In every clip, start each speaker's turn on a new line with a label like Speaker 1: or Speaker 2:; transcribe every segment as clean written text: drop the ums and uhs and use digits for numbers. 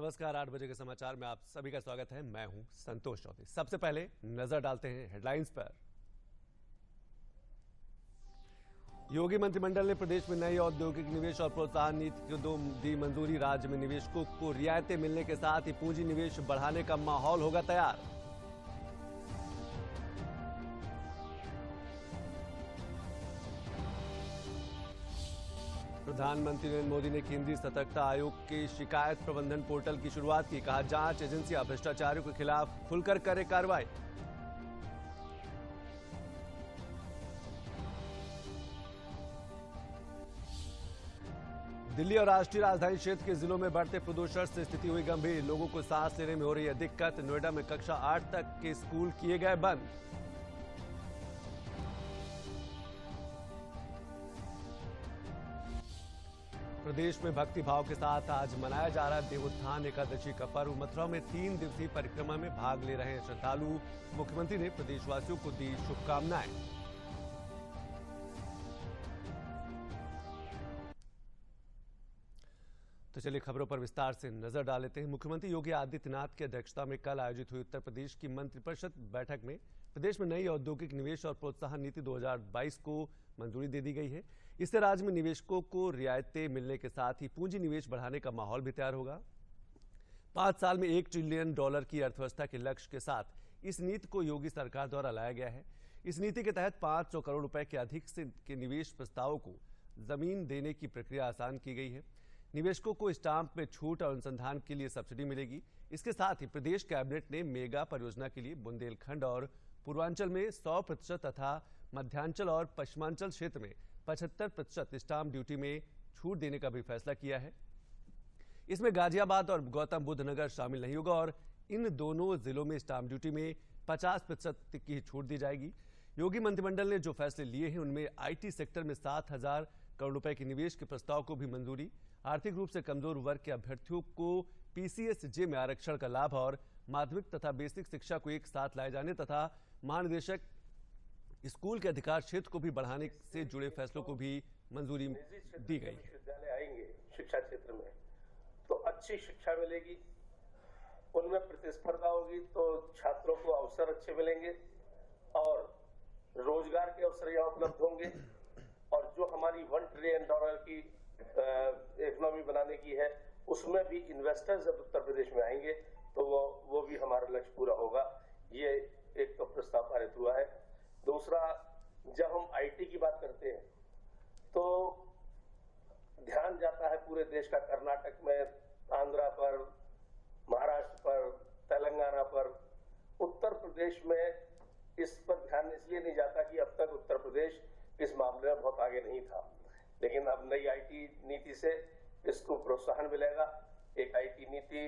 Speaker 1: नमस्कार, 8 बजे के समाचार में आप सभी का स्वागत है। मैं हूं संतोष चौधरी। सबसे पहले नजर डालते हैं हेडलाइंस पर। योगी मंत्रिमंडल ने प्रदेश में नई औद्योगिक निवेश और प्रोत्साहन नीति को दी मंजूरी। राज्य में निवेशकों को रियायतें मिलने के साथ ही पूंजी निवेश बढ़ाने का माहौल होगा तैयार। प्रधानमंत्री नरेंद्र मोदी ने केंद्रीय सतर्कता आयोग के शिकायत प्रबंधन पोर्टल की शुरुआत की। कहा, जांच एजेंसियां भ्रष्टाचारियों के खिलाफ खुलकर करे कार्रवाई। दिल्ली और राष्ट्रीय राजधानी क्षेत्र के जिलों में बढ़ते प्रदूषण से स्थिति हुई गंभीर। लोगों को सांस लेने में हो रही है दिक्कत। नोएडा में कक्षा 8 तक के स्कूल किए गए बंद। प्रदेश में भक्ति भाव के साथ आज मनाया जा रहा है देवोत्थान एकादशी का पर्व। मथुरा में 3 दिवसीय परिक्रमा में भाग ले रहे हैं श्रद्धालु। मुख्यमंत्री ने प्रदेशवासियों को दी शुभकामनाएं। तो चलिए खबरों पर विस्तार से नजर डाल लेते हैं। मुख्यमंत्री योगी आदित्यनाथ की अध्यक्षता में कल आयोजित हुई उत्तर प्रदेश की मंत्रिपरिषद बैठक में प्रदेश में नई औद्योगिक निवेश और प्रोत्साहन नीति 2022 को मंजूरी दे दी गई है। इससे राज्य में निवेशकों को रियायतें मिलने के साथ ही पूंजी निवेश बढ़ाने का माहौल भी तैयार होगा। 5 साल में $1 ट्रिलियन की अर्थव्यवस्था के लक्ष्य के साथ इस नीति को योगी सरकार द्वारा लाया गया है। इस नीति के तहत 500 करोड़ रुपए के अधिक से के निवेश प्रस्तावों को जमीन देने की प्रक्रिया आसान की गई है। निवेशकों को स्टाम्प में छूट और अनुसंधान के लिए सब्सिडी मिलेगी। इसके साथ ही प्रदेश कैबिनेट ने मेगा परियोजना के लिए बुंदेलखंड और पूर्वांचल में 100% तथा मध्यांचल और पश्चिमांचल क्षेत्र में 75% स्टाम्प ड्यूटी में छूट देने का भी फैसला किया है। इसमें गाजियाबाद और गौतम बुद्ध नगर शामिल नहीं होगा और इन दोनों जिलों में स्टाम्प ड्यूटी में 50% की छूट दी जाएगी। योगी मंत्रिमंडल ने जो फैसले लिए हैं उनमें आईटी सेक्टर में 7,000 करोड़ रुपए के निवेश के प्रस्ताव को भी मंजूरी, आर्थिक रूप से कमजोर वर्ग के अभ्यर्थियों को पीसीएसजे में आरक्षण का लाभ और माध्यमिक तथा बेसिक शिक्षा को एक साथ लाए जाने तथा महानिदेशक स्कूल के अधिकार क्षेत्र को भी बढ़ाने से जुड़े फैसलों को भी मंजूरी दी गई।
Speaker 2: विश्वविद्यालय आएंगे शिक्षा क्षेत्र में तो अच्छी शिक्षा मिलेगी, उनमें प्रतिस्पर्धा होगी तो छात्रों को अवसर अच्छे मिलेंगे और रोजगार के अवसर यहाँ उपलब्ध होंगे। और जो हमारी $1 ट्रिलियन की इकोनॉमी बनाने की है उसमें भी इन्वेस्टर्स जब उत्तर प्रदेश में आएंगे तो वो भी हमारा लक्ष्य पूरा होगा। ये एक तो प्रस्ताव पारित हुआ है। दूसरा, जब हम आईटी की बात करते हैं तो ध्यान जाता है पूरे देश का कर्नाटक में, आंध्रा पर, महाराष्ट्र पर, तेलंगाना पर। उत्तर प्रदेश में इस पर ध्यान इसलिए नहीं जाता कि अब तक उत्तर प्रदेश इस मामले में बहुत आगे नहीं था, लेकिन अब नई आईटी नीति से इसको प्रोत्साहन मिलेगा। एक आईटी नीति,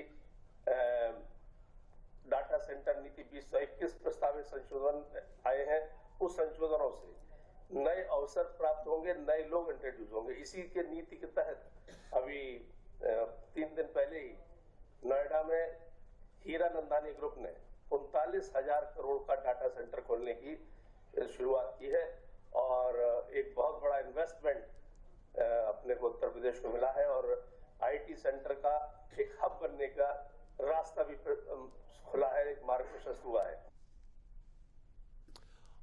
Speaker 2: डाटा सेंटर नीति 2021 प्रस्तावित संशोधन आए हैं। उस संशोधनों से नए अवसर प्राप्त होंगे, नए लोग इंट्रोड्यूस होंगे। इसी के नीति के तहत अभी 3 दिन पहले ही नोएडा में हीरा नंदानी ग्रुप ने 39,000 करोड़ का डाटा सेंटर खोलने की शुरुआत की है और एक बहुत बड़ा इन्वेस्टमेंट अपने को उत्तर प्रदेश को मिला है और आईटी सेंटर का एक हब बनने का रास्ता भी खुला है, एक मार्ग प्रशस्त हुआ है।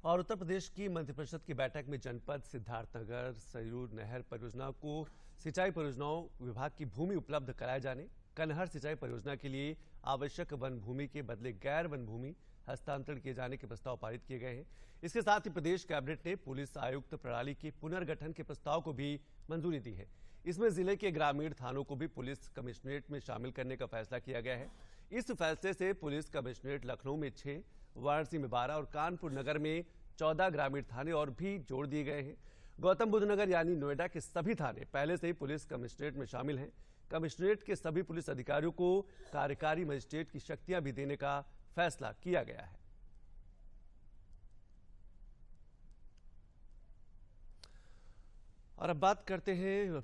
Speaker 1: और उत्तर प्रदेश की मंत्रिपरिषद की बैठक में जनपद सिद्धार्थनगर सरयू नहर परियोजना को सिंचाई परियोजनाओं विभाग की भूमि उपलब्ध कराए जाने, कनहर सिंचाई परियोजना के लिए आवश्यक वन भूमि के बदले गैर वन भूमि हस्तांतरण किए जाने के प्रस्ताव पारित किए गए हैं। इसके साथ ही प्रदेश कैबिनेट ने पुलिस आयुक्त प्रणाली के पुनर्गठन के प्रस्ताव को भी मंजूरी दी है। इसमें जिले के ग्रामीण थानों को भी पुलिस कमिश्नरेट में शामिल करने का फैसला किया गया है। इस फैसले से पुलिस कमिश्नरेट लखनऊ में 6, वाराणसी में 12 और कानपुर नगर में 14 ग्रामीण थाने और भी जोड़ दिए गए हैं। गौतम बुद्ध नगर यानी नोएडा के सभी थाने पहले से ही पुलिस कमिश्नरेट में शामिल हैं। कमिश्नरेट के सभी पुलिस अधिकारियों को कार्यकारी मजिस्ट्रेट की शक्तियां भी देने का फैसला किया गया है। और अब बात करते हैं,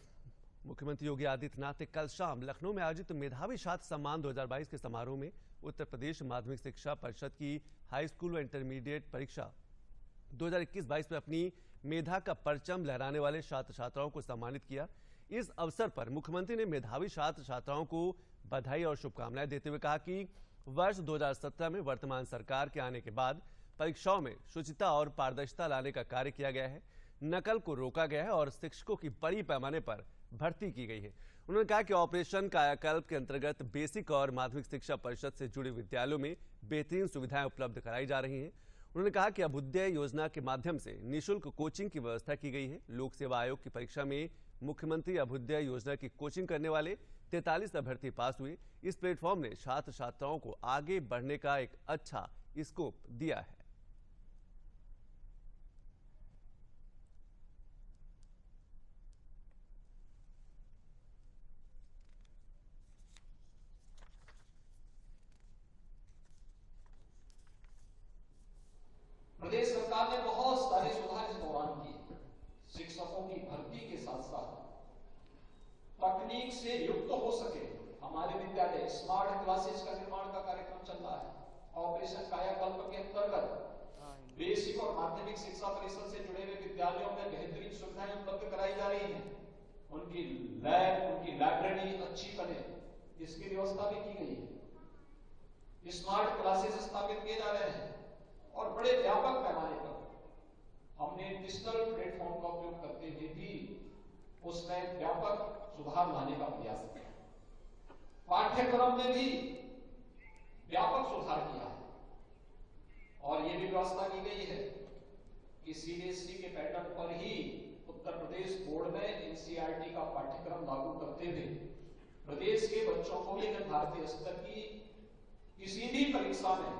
Speaker 1: मुख्यमंत्री योगी आदित्यनाथ ने कल शाम लखनऊ में आयोजित मेधावी छात्र सम्मान 2022 के समारोह में उत्तर प्रदेश माध्यमिक शिक्षा परिषद की हाई स्कूल व इंटरमीडिएट परीक्षा 2021-22 में अपनी मेधा का परचम लहराने वाले छात्र छात्राओं को सम्मानित किया। इस अवसर पर मुख्यमंत्री ने मेधावी छात्र छात्राओं को बधाई और शुभकामनाएं देते हुए कहा कि वर्ष 2017 में वर्तमान सरकार के आने के बाद परीक्षाओं में शुचिता और पारदर्शिता लाने का कार्य किया गया है, नकल को रोका गया है और शिक्षकों की बड़ी पैमाने पर भर्ती की गई है। उन्होंने कहा कि ऑपरेशन कायाकल्प के अंतर्गत बेसिक और माध्यमिक शिक्षा परिषद से जुड़े विद्यालयों में बेहतरीन सुविधाएं उपलब्ध कराई जा रही हैं। उन्होंने कहा कि अभ्युदय योजना के माध्यम से निःशुल्क कोचिंग की व्यवस्था की गई है। लोक सेवा आयोग की परीक्षा में मुख्यमंत्री अभ्युदय योजना की कोचिंग करने वाले 43 अभ्यर्थी पास हुए। इस प्लेटफॉर्म ने छात्र छात्राओं को आगे बढ़ने का एक अच्छा स्कोप दिया है।
Speaker 3: प्रदेश सरकार ने बहुत सारे सुधार इस दौरान किए। शिक्षकों की भर्ती के साथ साथ तकनीक से युक्त हो सके हमारे विद्यालय स्मार्ट क्लासेस का निर्माण का कार्यक्रम चल रहा है। ऑपरेशन कायाकल्प के अंतर्गत बेसिक और माध्यमिक शिक्षा परिषद से जुड़े हुए विद्यालयों में बेहतरीन सुविधाएं उपलब्ध कराई जा रही हैं। उनकी लैब, उनकी लाइब्रेरी अच्छी बने, इसकी व्यवस्था भी की गई है। स्मार्ट क्लासेस स्थापित किए जा रहे हैं और बड़े व्यापक पैमाने पर हमने डिजिटल प्लेटफॉर्म का उपयोग करते हुए भी उसमें व्यापक सुधार लाने का प्रयास किया। पाठ्यक्रम में भी व्यापक सुधार किया है और ये भी व्यवस्था की गई है कि सीबीएसई के पैटर्न पर ही उत्तर प्रदेश बोर्ड में एनसीईआरटी का पाठ्यक्रम लागू करते हुए प्रदेश के बच्चों को भी भारतीय स्तर की किसी भी परीक्षा में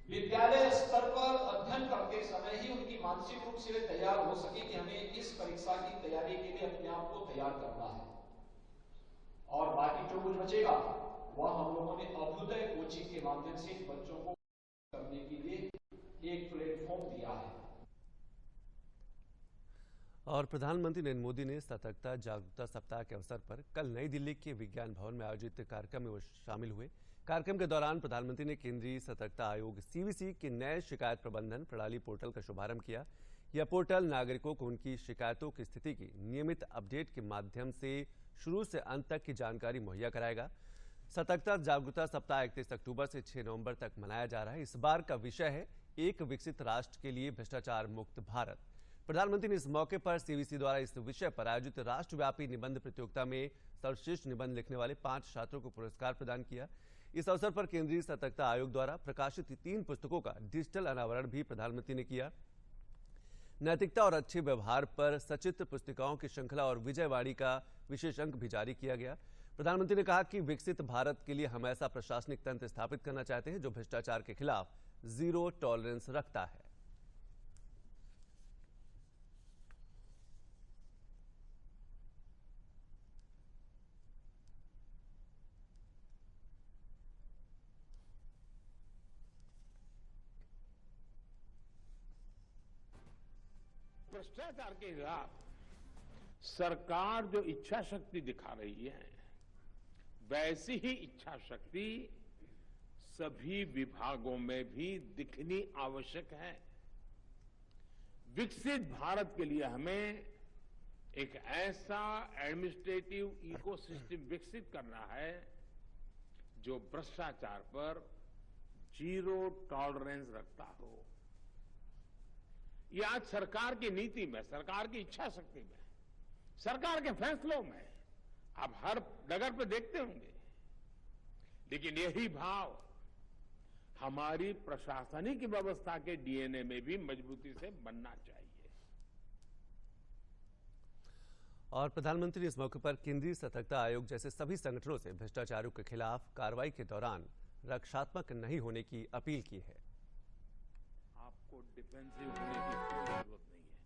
Speaker 3: विद्यालय स्तर पर अध्ययन करते समय ही उनकी मानसिक रूप से वे तैयार हो सके कि हमें इस परीक्षा की तैयारी के लिए अपने आप को तैयार करना है। और बाकी जो कुछ बचेगा वह हम लोगों ने अभ्युदय कोचिंग के माध्यम से बच्चों को करने के लिए एक प्लेटफॉर्म दिया है।
Speaker 1: और प्रधानमंत्री नरेंद्र मोदी ने सतर्कता जागरूकता सप्ताह के अवसर पर कल नई दिल्ली के विज्ञान भवन में आयोजित कार्यक्रम में वो शामिल हुए। कार्यक्रम के दौरान प्रधानमंत्री ने केंद्रीय सतर्कता आयोग सीवीसी के नए शिकायत प्रबंधन प्रणाली पोर्टल का शुभारंभ किया। यह पोर्टल नागरिकों को उनकी शिकायतों की स्थिति की नियमित अपडेट के माध्यम से शुरू से अंत तक की जानकारी मुहैया कराएगा। सतर्कता जागरूकता सप्ताह 31 अक्टूबर से 6 नवंबर तक मनाया जा रहा है। इस बार का विषय है एक विकसित राष्ट्र के लिए भ्रष्टाचार मुक्त भारत। प्रधानमंत्री ने इस मौके पर सीवीसी द्वारा इस विषय पर आयोजित राष्ट्रव्यापी निबंध प्रतियोगिता में सर्वश्रेष्ठ निबंध लिखने वाले 5 छात्रों को पुरस्कार प्रदान किया। इस अवसर पर केंद्रीय सतर्कता आयोग द्वारा प्रकाशित 3 पुस्तकों का डिजिटल अनावरण भी प्रधानमंत्री ने किया। नैतिकता और अच्छे व्यवहार पर सचित्र पुस्तिकाओं की श्रृंखला और विजयवाणी का विशेष अंक भी जारी किया गया। प्रधानमंत्री ने कहा कि विकसित भारत के लिए हम ऐसा प्रशासनिक तंत्र स्थापित करना चाहते हैं जो भ्रष्टाचार के खिलाफ जीरो टॉलरेंस रखता है।
Speaker 4: भ्रष्टाचार के खिलाफ सरकार जो इच्छा शक्ति दिखा रही है वैसी ही इच्छा शक्ति सभी विभागों में भी दिखनी आवश्यक है। विकसित भारत के लिए हमें एक ऐसा एडमिनिस्ट्रेटिव इकोसिस्टम विकसित करना है जो भ्रष्टाचार पर जीरो टॉलरेंस रखता हो। ये आज सरकार की नीति में, सरकार की इच्छा शक्ति में, सरकार के फैसलों में आप हर डगर पे देखते होंगे, लेकिन यही भाव हमारी प्रशासनिक व्यवस्था के डीएनए में भी मजबूती से बनना चाहिए।
Speaker 1: और प्रधानमंत्री ने इस मौके पर केंद्रीय सतर्कता आयोग जैसे सभी संगठनों से भ्रष्टाचारियों के खिलाफ कार्रवाई के दौरान रक्षात्मक नहीं होने की अपील की है।
Speaker 4: आपको डिफेंसिव होने की कोई जरूरत नहीं है।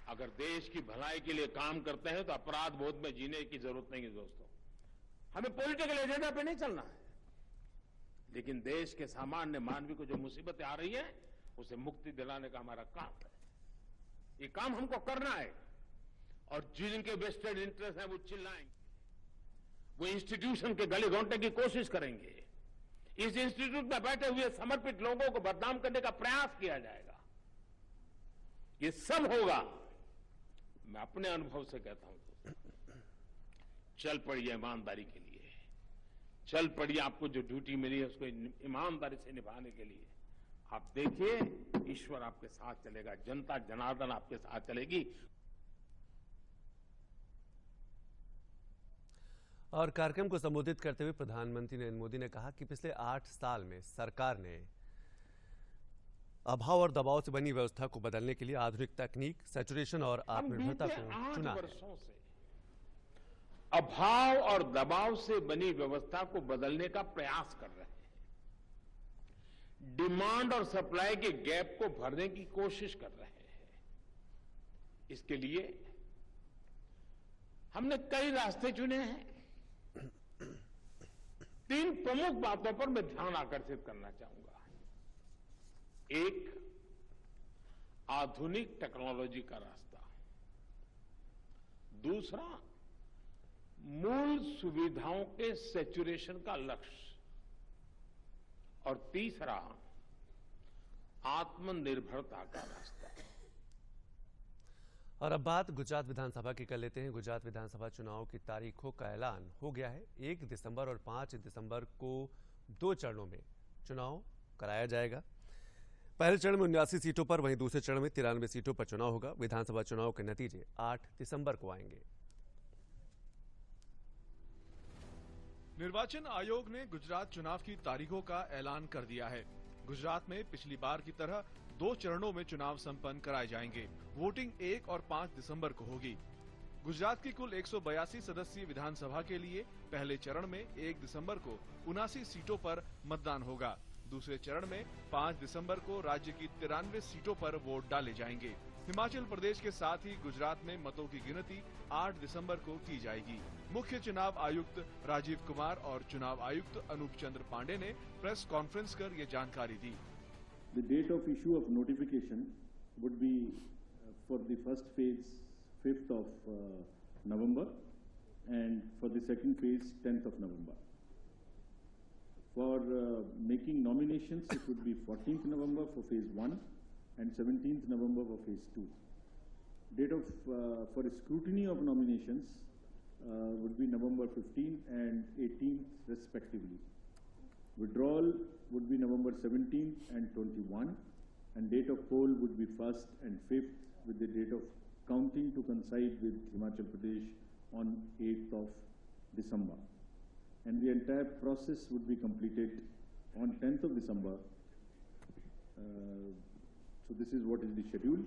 Speaker 4: अगर देश की भलाई के लिए काम करते हैं तो अपराध बोध में जीने की जरूरत नहीं है। दोस्तों, हमें पॉलिटिकल एजेंडा पे नहीं चलना है, लेकिन देश के सामान्य मानवी को जो मुसीबतें आ रही है उसे मुक्ति दिलाने का हमारा काम है। ये काम हमको करना है और जिनके वेस्टेड इंटरेस्ट है वो चिल्लाएंगे, वो इंस्टीट्यूशन के गले घोंटने की कोशिश करेंगे। इस इंस्टीट्यूट में बैठे हुए समर्पित लोगों को बदनाम करने का प्रयास किया जाएगा। ये सब होगा, मैं अपने अनुभव से कहता हूं, चल पड़िए ईमानदारी के लिए, चल पड़िए आपको जो ड्यूटी मिली है उसको ईमानदारी से निभाने के लिए। आप देखिए ईश्वर आपके साथ चलेगा, जनता जनार्दन आपके साथ चलेगी।
Speaker 1: और कार्यक्रम को संबोधित करते हुए प्रधानमंत्री नरेंद्र मोदी ने कहा कि पिछले 8 साल में सरकार ने अभाव और दबाव से बनी व्यवस्था को बदलने के लिए आधुनिक तकनीक, सैचुरेशन और आत्मनिर्भरता को चुना है।
Speaker 4: वर्षों से अभाव और दबाव से बनी व्यवस्था को बदलने का प्रयास कर रहे हैं, डिमांड और सप्लाई के गैप को भरने की कोशिश कर रहे हैं। इसके लिए हमने कई रास्ते चुने हैं। 3 प्रमुख बातों पर मैं ध्यान आकर्षित करना चाहूंगा। एक, आधुनिक टेक्नोलॉजी का रास्ता। दूसरा, मूल सुविधाओं के सैचुरेशन का लक्ष्य। और तीसरा, आत्मनिर्भरता का रास्ता।
Speaker 1: और अब बात गुजरात विधानसभा की कर लेते हैं। गुजरात विधानसभा चुनाव की तारीखों का ऐलान हो गया है। 1 दिसंबर और 5 दिसंबर को 2 चरणों में चुनाव कराया जाएगा। पहले चरण में 79 सीटों पर, वहीं दूसरे चरण में 93 सीटों पर चुनाव होगा। विधानसभा चुनाव के नतीजे 8 दिसंबर को आएंगे।
Speaker 5: निर्वाचन आयोग ने गुजरात चुनाव की तारीखों का ऐलान कर दिया है। गुजरात में पिछली बार की तरह 2 चरणों में चुनाव संपन्न कराए जाएंगे। वोटिंग 1 और 5 दिसंबर को होगी। गुजरात की कुल 182 सदस्यीय विधानसभा के लिए पहले चरण में 1 दिसंबर को 79 सीटों पर मतदान होगा। दूसरे चरण में 5 दिसंबर को राज्य की 93 सीटों पर वोट डाले जाएंगे। हिमाचल प्रदेश के साथ ही गुजरात में मतों की गिनती 8 दिसंबर को की जाएगी। मुख्य चुनाव आयुक्त राजीव कुमार और चुनाव आयुक्त अनूप चंद्र पांडे ने प्रेस कॉन्फ्रेंस कर ये जानकारी दी।
Speaker 6: The date of issue of notification would be for the first phase 5th of November and for the second phase 10th of November. For making nominations it would be 14th November for phase 1 and 17th November for phase 2. Date of for scrutiny of nominations would be November 15th and 18th respectively. Withdrawal would be November 17th and 21, and date of poll would be 1st and 5th, with the date of counting to coincide with Himachal Pradesh on 8th of December. And the entire process would be completed on 10th of December. So this is what is the schedule.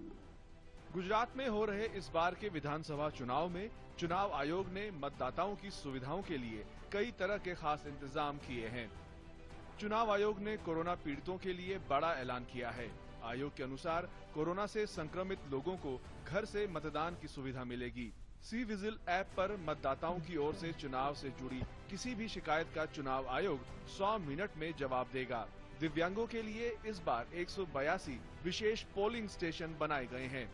Speaker 5: Gujarat में हो रहे इस बार के विधानसभा चुनाव में चुनाव आयोग ने मतदाताओं की सुविधाओं के लिए कई तरह के खास इंतजाम किए हैं। चुनाव आयोग ने कोरोना पीड़ितों के लिए बड़ा ऐलान किया है। आयोग के अनुसार कोरोना से संक्रमित लोगों को घर से मतदान की सुविधा मिलेगी। सी विजिल ऐप पर मतदाताओं की ओर से चुनाव से जुड़ी किसी भी शिकायत का चुनाव आयोग 100 मिनट में जवाब देगा। दिव्यांगों के लिए इस बार 182 विशेष पोलिंग स्टेशन बनाए गए हैं।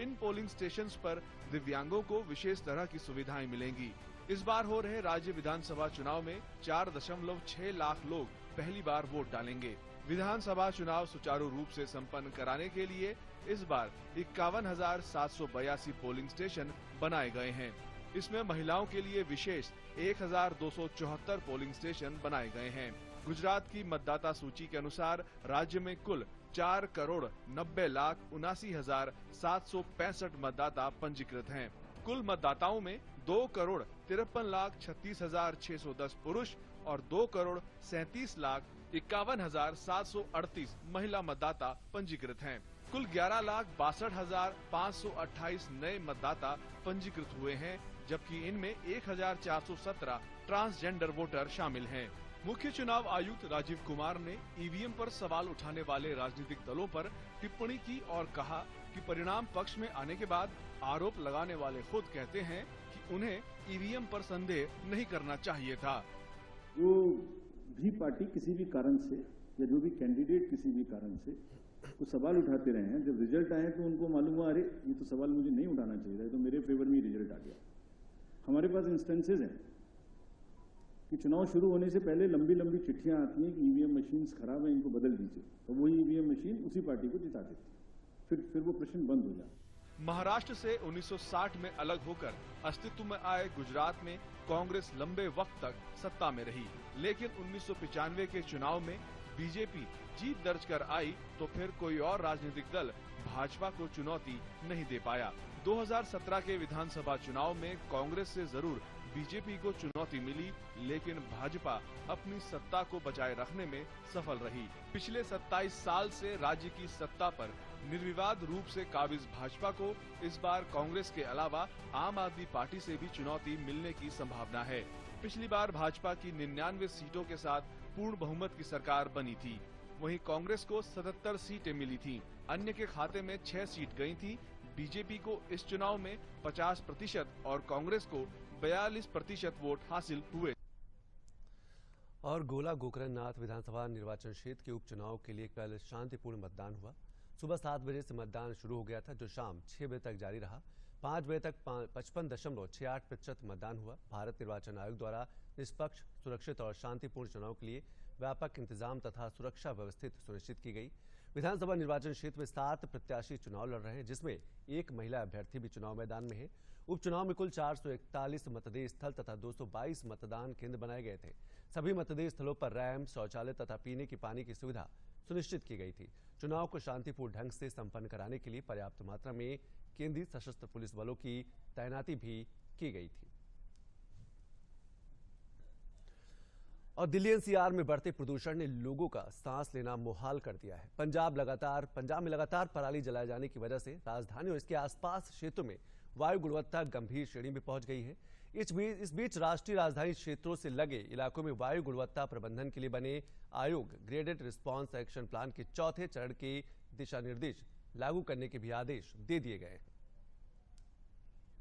Speaker 5: इन पोलिंग स्टेशंस पर दिव्यांगों को विशेष तरह की सुविधाएं मिलेंगी। इस बार हो रहे राज्य विधानसभा चुनाव में 4.6 लाख लोग पहली बार वोट डालेंगे। विधानसभा चुनाव सुचारू रूप से संपन्न कराने के लिए इस बार 51,782 पोलिंग स्टेशन बनाए गए हैं। इसमें महिलाओं के लिए विशेष 1,274 पोलिंग स्टेशन बनाए गए हैं। गुजरात की मतदाता सूची के अनुसार राज्य में कुल 4,90,79,765 मतदाता पंजीकृत हैं। कुल मतदाताओं में 2,53,36,610 पुरुष और 2,37,51,738 महिला मतदाता पंजीकृत हैं। कुल 11,62,528 नए मतदाता पंजीकृत हुए हैं, जबकि इनमें 1,417 ट्रांसजेंडर वोटर शामिल हैं। मुख्य चुनाव आयुक्त राजीव कुमार ने ईवीएम पर सवाल उठाने वाले राजनीतिक दलों पर टिप्पणी की और कहा कि परिणाम पक्ष में आने के बाद आरोप लगाने वाले खुद कहते हैं कि उन्हें ईवीएम पर संदेह नहीं करना चाहिए था।
Speaker 6: जो भी पार्टी किसी भी कारण से या जो भी कैंडिडेट किसी भी कारण से तो सवाल उठाते रहे हैं, जब रिजल्ट आए तो उनको मालूम हुआ अरे ये तो सवाल मुझे नहीं उठाना चाहिए था, तो मेरे फेवर में रिजल्ट आ गया। हमारे पास इंस्टेंसेज हैं कि चुनाव शुरू होने से पहले लंबी लंबी चिट्ठियां आती हैं कि ईवीएम मशीन्स खराब है, इनको बदल दीजिए, तो वही ईवीएम मशीन उसी पार्टी को जिता देती है। फिर वो प्रश्न बंद हो जाता।
Speaker 5: महाराष्ट्र से 1960 में अलग होकर अस्तित्व में आए गुजरात में कांग्रेस लंबे वक्त तक सत्ता में रही, लेकिन 1995 के चुनाव में बीजेपी जीत दर्ज कर आई तो फिर कोई और राजनीतिक दल भाजपा को चुनौती नहीं दे पाया। 2017 के विधानसभा चुनाव में कांग्रेस से जरूर बीजेपी को चुनौती मिली, लेकिन भाजपा अपनी सत्ता को बचाए रखने में सफल रही। पिछले 27 साल से राज्य की सत्ता पर निर्विवाद रूप से काबिज भाजपा को इस बार कांग्रेस के अलावा आम आदमी पार्टी से भी चुनौती मिलने की संभावना है। पिछली बार भाजपा की 99 सीटों के साथ पूर्ण बहुमत की सरकार बनी थी, वहीं कांग्रेस को 77 सीटें मिली थीं। अन्य के खाते में 6 सीट गई थी। बीजेपी को इस चुनाव में 50% और कांग्रेस को 42% वोट हासिल हुए।
Speaker 1: और गोला गोकरणनाथ विधानसभा निर्वाचन क्षेत्र के उपचुनाव के लिए कल शांतिपूर्ण मतदान हुआ। सुबह 7 बजे से मतदान शुरू हो गया था, जो शाम 6 बजे तक जारी रहा। 5 बजे तक 55.68% मतदान हुआ। भारत निर्वाचन आयोग द्वारा निष्पक्ष, सुरक्षित और शांतिपूर्ण चुनाव के लिए व्यापक इंतजाम तथा सुरक्षा व्यवस्थित सुनिश्चित की गई। विधानसभा निर्वाचन क्षेत्र में 7 प्रत्याशी चुनाव लड़ रहे हैं, जिसमें 1 महिला अभ्यर्थी भी चुनाव मैदान में है। उपचुनाव में कुल 441 मतदेय स्थल तथा 222 मतदान केंद्र बनाए गए थे। सभी मतदेय स्थलों पर रैम्प, शौचालय तथा पीने की पानी की सुविधा सुनिश्चित की गई थी। चुनाव को शांतिपूर्ण ढंग से संपन्न कराने के लिए पर्याप्त मात्रा में केंद्रीय सशस्त्र पुलिस बलों की तैनाती भी की गई थी। और दिल्ली एनसीआर में बढ़ते प्रदूषण ने लोगों का सांस लेना मुहाल कर दिया है। पंजाब में लगातार पराली जलाए जाने की वजह से राजधानी और इसके आसपास क्षेत्रों में वायु गुणवत्ता गंभीर श्रेणी में पहुंच गई है। इस बीच राष्ट्रीय राजधानी क्षेत्रों से लगे इलाकों में वायु गुणवत्ता प्रबंधन के लिए बने आयोग ग्रेडेड रिस्पांस एक्शन प्लान के चौथे चरण के दिशा निर्देश लागू करने के भी आदेश दे दिए गए हैं।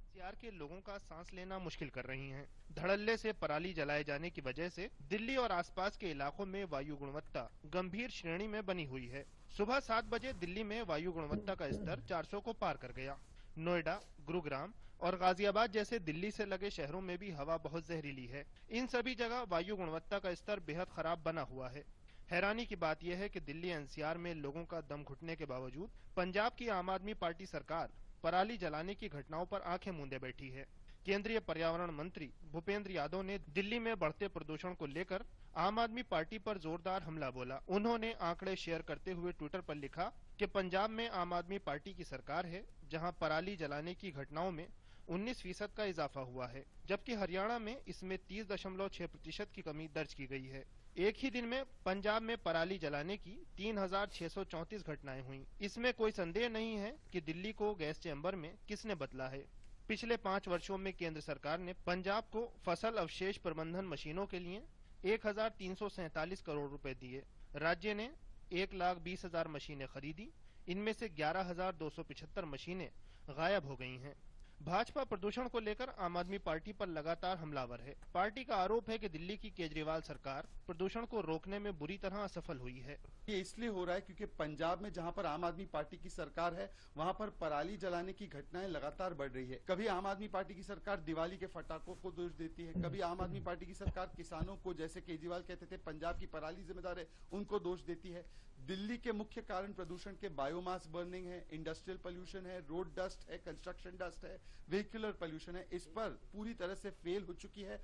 Speaker 7: एनसीआर के लोगों का सांस लेना मुश्किल कर रही हैं। धड़ल्ले से पराली जलाए जाने की वजह से दिल्ली और आसपास के इलाकों में वायु गुणवत्ता गंभीर श्रेणी में बनी हुई है। सुबह 7 बजे दिल्ली में वायु गुणवत्ता का स्तर 400 को पार कर गया। नोएडा, गुरुग्राम और गाजियाबाद जैसे दिल्ली से लगे शहरों में भी हवा बहुत जहरीली है। इन सभी जगह वायु गुणवत्ता का स्तर बेहद खराब बना हुआ है। हैरानी की बात यह है कि दिल्ली एनसीआर में लोगों का दम घुटने के बावजूद पंजाब की आम आदमी पार्टी सरकार पराली जलाने की घटनाओं पर आंखें मूंदे बैठी है। केंद्रीय पर्यावरण मंत्री भूपेंद्र यादव ने दिल्ली में बढ़ते प्रदूषण को लेकर आम आदमी पार्टी पर जोरदार हमला बोला। उन्होंने आंकड़े शेयर करते हुए ट्विटर पर लिखा कि पंजाब में आम आदमी पार्टी की सरकार है, जहां पराली जलाने की घटनाओं में 19% का इजाफा हुआ है, जबकि हरियाणा में इसमें 30.6% की कमी दर्ज की गई है। एक ही दिन में पंजाब में पराली जलाने की 3634 घटनाएं हुई। इसमें कोई संदेह नहीं है कि दिल्ली को गैस चैम्बर में किसने बदला है। पिछले 5 वर्षों में केंद्र सरकार ने पंजाब को फसल अवशेष प्रबंधन मशीनों के लिए 1347 करोड़ रुपए दिए। राज्य ने 1,20,000 मशीनें खरीदी। इनमें से 11,275 मशीनें गायब हो गई हैं। भाजपा प्रदूषण को लेकर आम आदमी पार्टी पर लगातार हमलावर है। पार्टी का आरोप है कि दिल्ली की केजरीवाल सरकार प्रदूषण को रोकने में बुरी तरह असफल हुई है।
Speaker 8: ये इसलिए हो रहा है क्योंकि पंजाब में जहां पर आम आदमी पार्टी की सरकार है, वहां पर पराली जलाने की घटनाएं लगातार बढ़ रही है। कभी आम आदमी पार्टी की सरकार दिवाली के फटाकों को दोष देती है, कभी आम आदमी पार्टी की सरकार किसानों को, जैसे केजरीवाल कहते थे पंजाब की पराली जिम्मेदार है, उनको दोष देती है। दिल्ली के मुख्य कारण प्रदूषण के बायोमास बर्निंग है, इंडस्ट्रियल पोल्यूशन है, रोड डस्ट है, कंस्ट्रक्शन डस्ट है, व्हीकुलर पोल्यूशन है। इस पर पूरी तरह से फेल हो चुकी है।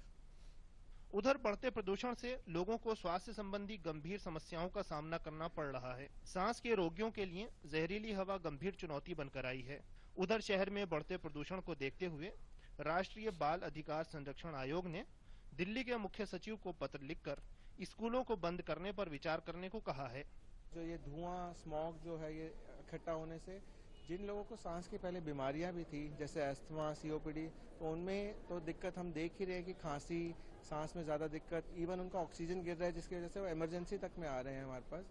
Speaker 7: उधर बढ़ते प्रदूषण से लोगों को स्वास्थ्य संबंधी गंभीर समस्याओं का सामना करना पड़ रहा है। सांस के रोगियों के लिए जहरीली हवा गंभीर चुनौती बनकर आई है। उधर शहर में बढ़ते प्रदूषण को देखते हुए राष्ट्रीय बाल अधिकार संरक्षण आयोग ने दिल्ली के मुख्य सचिव को पत्र लिखकर स्कूलों को बंद करने पर विचार करने को कहा है।
Speaker 9: जो ये धुआं, स्मॉग जो है, ये इकट्ठा होने से जिन लोगों को सांस की पहले बीमारियां भी थी, जैसे अस्थमा, सीओपीडी, तो उनमें तो दिक्कत हम देख ही रहे हैं कि खांसी, सांस में ज़्यादा दिक्कत, इवन उनका ऑक्सीजन गिर रहा है, जिसकी वजह से वो इमरजेंसी तक में आ रहे हैं हमारे पास।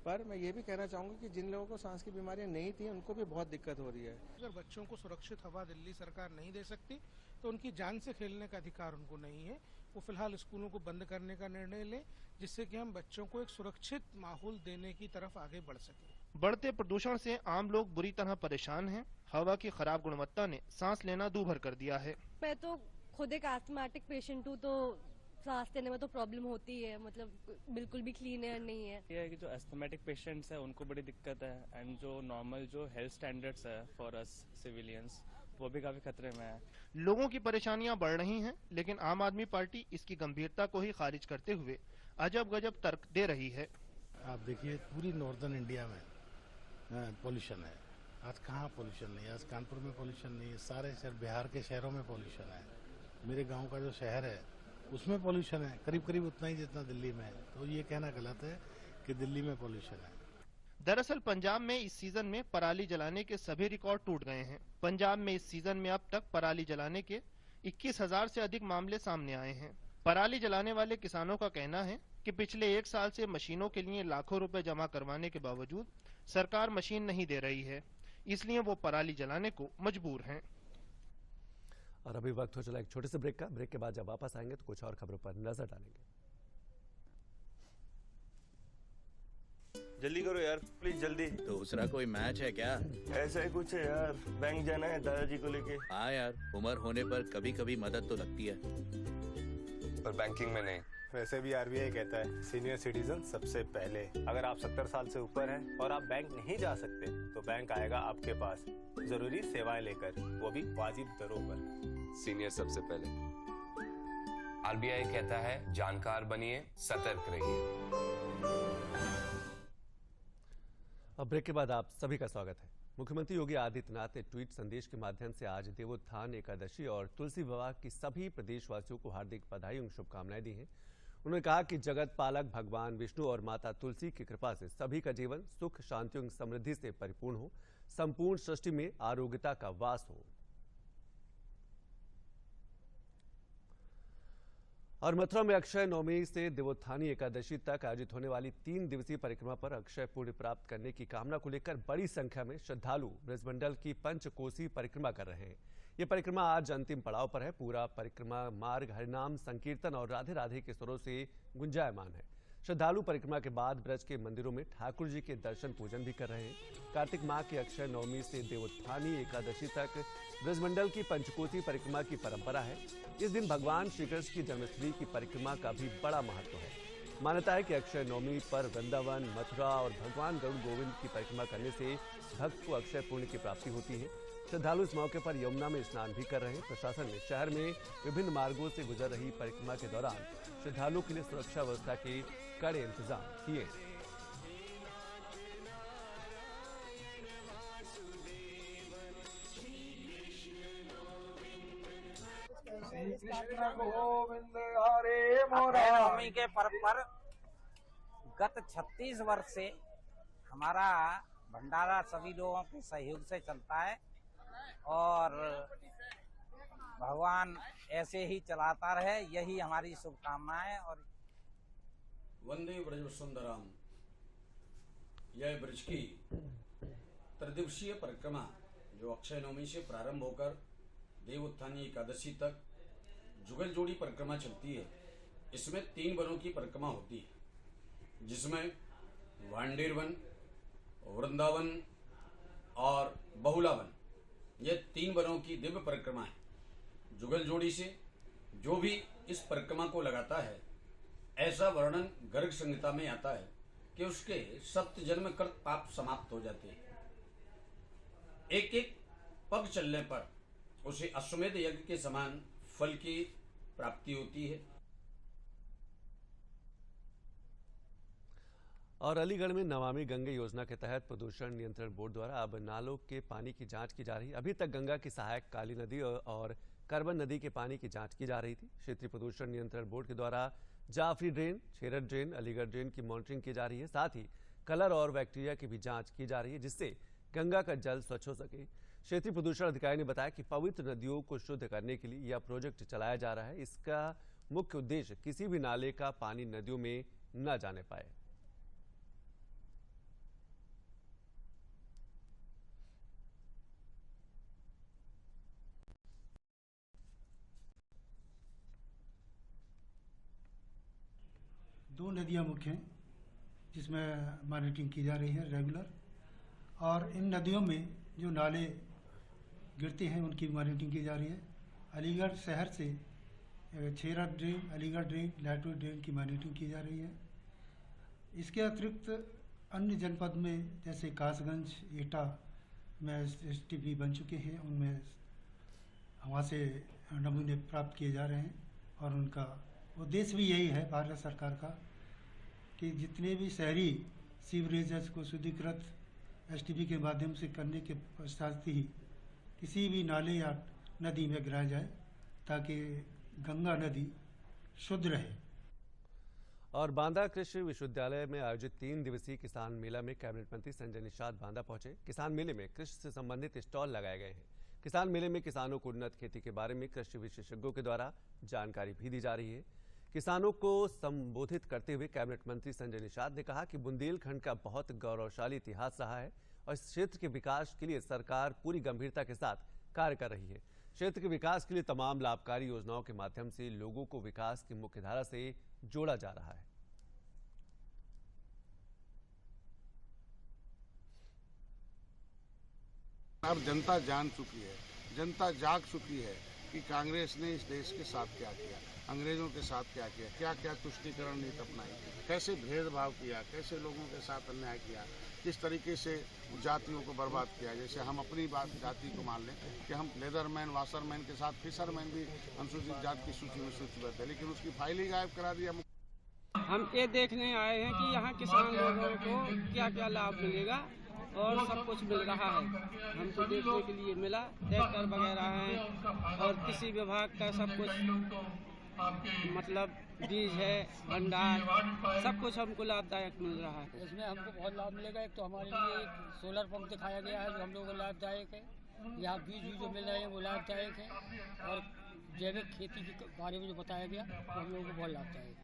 Speaker 9: पर मैं ये भी कहना चाहूँगा कि जिन लोगों को सांस की बीमारियां नहीं थी, उनको भी बहुत दिक्कत हो रही है।
Speaker 10: अगर बच्चों को सुरक्षित हवा दिल्ली सरकार नहीं दे सकती तो उनकी जान से खेलने का अधिकार उनको नहीं है। वो फिलहाल स्कूलों को बंद करने का निर्णय लें, जिससे कि हम बच्चों को एक सुरक्षित माहौल देने की तरफ आगे बढ़ सकें।
Speaker 7: बढ़ते प्रदूषण से आम लोग बुरी तरह परेशान हैं। हवा की खराब गुणवत्ता ने सांस लेना दूभर कर दिया है।
Speaker 11: मैं तो खुद एक एस्थमेटिक पेशेंट हूँ, तो सांस लेने में तो प्रॉब्लम होती है, मतलब बिल्कुल भी क्लीन एयर नहीं है।
Speaker 12: ये है कि जो एस्थमेटिक पेशेंट्स है उनको बड़ी दिक्कत है, एंड जो नॉर्मल जो हेल्थ स्टैंडर्ड्स है फॉर अस सिविलियंस वो भी काफी खतरे में है।
Speaker 7: लोगों की परेशानियां बढ़ रही हैं, लेकिन आम आदमी पार्टी इसकी गंभीरता को ही खारिज करते हुए अजब गजब तर्क दे रही है।
Speaker 13: आप देखिए पूरी नॉर्दर्न इंडिया में पोल्यूशन है, आज कहाँ पोल्यूशन नहीं है, आज कानपुर में पोल्यूशन नहीं है, सारे शहर बिहार के शहरों में पोल्यूशन है, मेरे गांव का जो शहर है उसमें पोल्यूशन है करीब करीब उतना ही जितना दिल्ली में है, तो ये कहना गलत है कि दिल्ली में पोल्यूशन है।
Speaker 7: दरअसल पंजाब में इस सीजन में पराली जलाने के सभी रिकॉर्ड टूट गए हैं। पंजाब में इस सीजन में अब तक पराली जलाने के 21,000 से अधिक मामले सामने आए हैं। पराली जलाने वाले किसानों का कहना है कि पिछले 1 साल से मशीनों के लिए लाखों रुपए जमा करवाने के बावजूद सरकार मशीन नहीं दे रही है, इसलिए वो पराली जलाने को मजबूर हैं।
Speaker 1: और अभी वक्त हो चला एक छोटे से ब्रेक का। ब्रेक के बाद जब वापस आएंगे तो कुछ और खबरों पर नजर डालेंगे।
Speaker 14: जल्दी करो यार प्लीज, जल्दी।
Speaker 15: दूसरा कोई मैच है क्या?
Speaker 14: ऐसा ही कुछ है यार, बैंक जाना है दादाजी को लेके।
Speaker 15: हाँ यार, उम्र होने पर कभी कभी मदद तो लगती है,
Speaker 14: पर बैंकिंग में नहीं।
Speaker 16: वैसे भी आरबीआई कहता है सीनियर सिटीजन सबसे पहले। अगर आप 70 साल से ऊपर हैं और आप बैंक नहीं जा सकते तो बैंक आएगा आपके पास जरूरी सेवाएं लेकर, वो भी वाजिब दरों पर।
Speaker 17: सीनियर सबसे पहले। आरबीआई कहता है जानकार बनिए, सतर्क रहिए।
Speaker 1: अब ब्रेक के बाद आप सभी का स्वागत है। मुख्यमंत्री योगी आदित्यनाथ ने ट्वीट संदेश के माध्यम से आज देवोत्थान एकादशी और तुलसी विवाह की सभी प्रदेशवासियों को हार्दिक बधाई और शुभकामनाएं दी हैं। उन्होंने कहा कि जगत पालक भगवान विष्णु और माता तुलसी की कृपा से सभी का जीवन सुख, शांति और समृद्धि से परिपूर्ण हो, संपूर्ण सृष्टि में आरोग्यता का वास हो। और मथुरा में अक्षय नवमी से देवोत्थानी एकादशी तक आयोजित होने वाली 3 दिवसीय परिक्रमा पर अक्षय पुण्य प्राप्त करने की कामना को लेकर बड़ी संख्या में श्रद्धालु ब्रजमंडल की पंचकोसी परिक्रमा कर रहे हैं। ये परिक्रमा आज अंतिम पड़ाव पर है। पूरा परिक्रमा मार्ग हरिनाम, संकीर्तन और राधे राधे के स्वरों से गुंजायमान है। श्रद्धालु परिक्रमा के बाद ब्रज के मंदिरों में ठाकुर जी के दर्शन पूजन भी कर रहे हैं। कार्तिक माह की अक्षय नवमी से देवोत्थानी एकादशी तक ब्रजमंडल की पंचकोसी परिक्रमा की परंपरा है। इस दिन भगवान श्री कृष्ण की जन्मस्थली की परिक्रमा का भी बड़ा महत्व है। मान्यता है कि अक्षय नवमी पर वृंदावन, मथुरा और भगवान गरुड़ गोविंद की परिक्रमा करने से भक्त को अक्षय पुण्य की प्राप्ति होती है। श्रद्धालु इस मौके पर यमुना में स्नान भी कर रहे हैं। प्रशासन ने शहर में विभिन्न मार्गों से गुजर रही परिक्रमा के दौरान श्रद्धालुओं के लिए सुरक्षा व्यवस्था के कड़े इंतजाम किए।
Speaker 18: नवमी के पर्व पर गत 36 वर्ष से हमारा भंडारा सभी लोगों के सहयोग से चलता है और भगवान ऐसे ही चलाता रहे, यही हमारी शुभकामना है। और
Speaker 19: वंदे ब्रज सुंदराम, यह ब्रज की त्रिदिवसीय परिक्रमा जो अक्षय नवमी से प्रारंभ होकर देवोत्थानी एकादशी तक जुगल जोड़ी परिक्रमा चलती है। इसमें 3 वनों की परिक्रमा होती है, जिसमें वांडेर वन, वृंदावन और बहुला वन, ये 3 वनों की दिव्य परिक्रमा है। जुगल जोड़ी से जो भी इस परिक्रमा को लगाता है, ऐसा वर्णन गर्ग संहिता में आता है कि उसके 7 जन्म कृत पाप समाप्त हो जाते हैं। एक एक पग चलने पर उसे अश्वमेध यज्ञ के समान फल की प्राप्ति होती है।
Speaker 1: और अलीगढ़ में नमामि गंगे योजना के तहत प्रदूषण नियंत्रण बोर्ड द्वारा अब नालों के पानी की जांच की जा रही है। अभी तक गंगा की सहायक काली नदी और करबन नदी के पानी की जांच की जा रही थी। क्षेत्रीय प्रदूषण नियंत्रण बोर्ड के द्वारा Jafri drain, Cherat drain, Aligarh drain की मॉनिटरिंग की जा रही है। साथ ही कलर और बैक्टीरिया की भी जांच की जा रही है, जिससे गंगा का जल स्वच्छ हो सके। क्षेत्रीय प्रदूषण अधिकारी ने बताया कि पवित्र नदियों को शुद्ध करने के लिए यह प्रोजेक्ट चलाया जा रहा है। इसका मुख्य उद्देश्य किसी भी नाले का पानी नदियों में न जाने पाए।
Speaker 20: दो नदियां मुख्य हैं जिसमें मॉनिटरिंग की जा रही है रेगुलर, और इन नदियों में जो नाले गिरते हैं उनकी मॉनिटरिंग की जा रही है। अलीगढ़ शहर से Chhera drain, Aligarh drain, Latur drain की मॉनिटरिंग की जा रही है। इसके अतिरिक्त अन्य जनपद में जैसे कासगंज, एटा में STP बन चुके हैं, उनमें वहाँ से नमूने प्राप्त किए जा रहे हैं और उनका उद्देश्य भी यही है भारत सरकार का कि जितने भी शहरी सीवरेजेस को शुद्धिकृत STP के माध्यम से करने के पश्चात ही किसी भी नाले या नदी में गिराया जाए ताकि गंगा नदी शुद्ध रहे।
Speaker 1: और बांदा कृषि विश्वविद्यालय में आयोजित 3 दिवसीय किसान मेला में कैबिनेट मंत्री संजय निषाद बांदा पहुंचे। किसान मेले में कृषि से संबंधित स्टॉल लगाए गए हैं। किसान मेले में किसानों को उन्नत खेती के बारे में कृषि विशेषज्ञों के द्वारा जानकारी भी दी जा रही है। किसानों को संबोधित करते हुए कैबिनेट मंत्री संजय निषाद ने कहा कि बुंदेलखंड का बहुत गौरवशाली इतिहास रहा है और इस क्षेत्र के विकास के लिए सरकार पूरी गंभीरता के साथ कार्य कर रही है। क्षेत्र के विकास के लिए तमाम लाभकारी योजनाओं के माध्यम से लोगों को विकास की मुख्यधारा से जोड़ा जा रहा है।
Speaker 21: अब जनता जान चुकी है, जनता जाग चुकी है कि कांग्रेस ने इस देश के साथ क्या किया, अंग्रेजों के साथ क्या किया, क्या क्या तुष्टीकरण नीति अपनाई, कैसे भेदभाव किया, कैसे लोगों के साथ अन्याय किया, किस तरीके से जातियों को बर्बाद किया। जैसे हम अपनी बात जाति को मान लें कि हम लेदरमैन, वाशरमैन के साथ फिशरमैन भी अनुसूचित जाति की सूची में सूचीबद्ध है, लेकिन उसकी फाइल ही गायब करा दिया।
Speaker 22: हम ये देखने आए हैं कि यहाँ किसान लोगों को क्या क्या लाभ मिलेगा और सब कुछ मिल रहा है। हमको देखने के लिए मिला, ट्रैक्टर वगैरह हैं और कृषि विभाग का सब कुछ मतलब बीज है, भंडार, सब कुछ हमको लाभदायक मिल रहा है।
Speaker 23: इसमें हमको बहुत लाभ मिलेगा। एक तो हमारे लिए एक सोलर पंप दिखाया गया है जो हम लोगों को लाभदायक है। यहाँ बीज भी जो मिल रहे हैं वो लाभदायक है और जैविक खेती के बारे में जो बताया गया वो हम लोगों को बहुत लाभदायक है।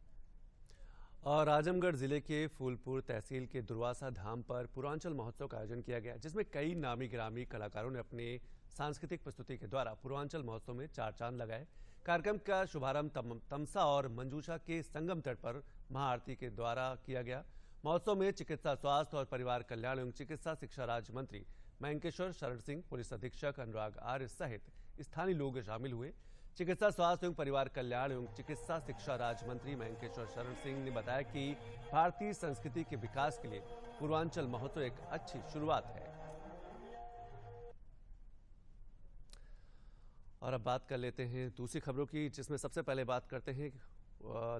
Speaker 1: और आजमगढ़ जिले के फूलपुर तहसील के दुर्वासा धाम पर पूर्वांचल महोत्सव का आयोजन किया गया, जिसमें कई नामी गिरामी कलाकारों ने अपने सांस्कृतिक प्रस्तुति के द्वारा पूर्वांचल महोत्सव में 4 चांद लगाए। कार्यक्रम का शुभारंभ तमसा और मंजूषा के संगम तट पर महाआरती के द्वारा किया गया। महोत्सव में चिकित्सा, स्वास्थ्य और परिवार कल्याण एवं चिकित्सा शिक्षा राज्य मंत्री मयंकेश्वर शरण सिंह, पुलिस अधीक्षक अनुराग आर्य सहित स्थानीय लोग शामिल हुए। चिकित्सा, स्वास्थ्य एवं परिवार कल्याण एवं चिकित्सा शिक्षा राज्य मंत्री मयंकेश्वर शरण सिंह ने बताया कि भारतीय संस्कृति के विकास के लिए पूर्वांचल महोत्सव एक अच्छी शुरुआत है। और अब बात कर लेते हैं दूसरी खबरों की, जिसमें सबसे पहले बात करते हैं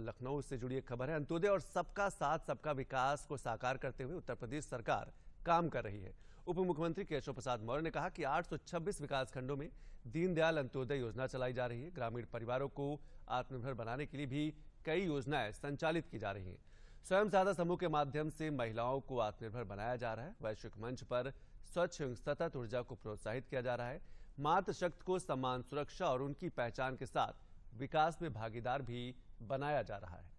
Speaker 1: लखनऊ से जुड़ी एक खबर है। अंत्योदय और सबका साथ सबका विकास को साकार करते हुए उत्तर प्रदेश सरकार काम कर रही है। उप मुख्यमंत्री केशव प्रसाद मौर्य ने कहा कि 826 विकासखंडों में दीनदयाल अंत्योदय योजना चलाई जा रही है। ग्रामीण परिवारों को आत्मनिर्भर बनाने के लिए भी कई योजनाएं संचालित की जा रही हैं। स्वयं सहायता समूह के माध्यम से महिलाओं को आत्मनिर्भर बनाया जा रहा है। वैश्विक मंच पर स्वच्छ एवं सतत ऊर्जा को प्रोत्साहित किया जा रहा है। मातृशक्ति को सम्मान, सुरक्षा और उनकी पहचान के साथ विकास में भागीदार भी बनाया जा रहा है।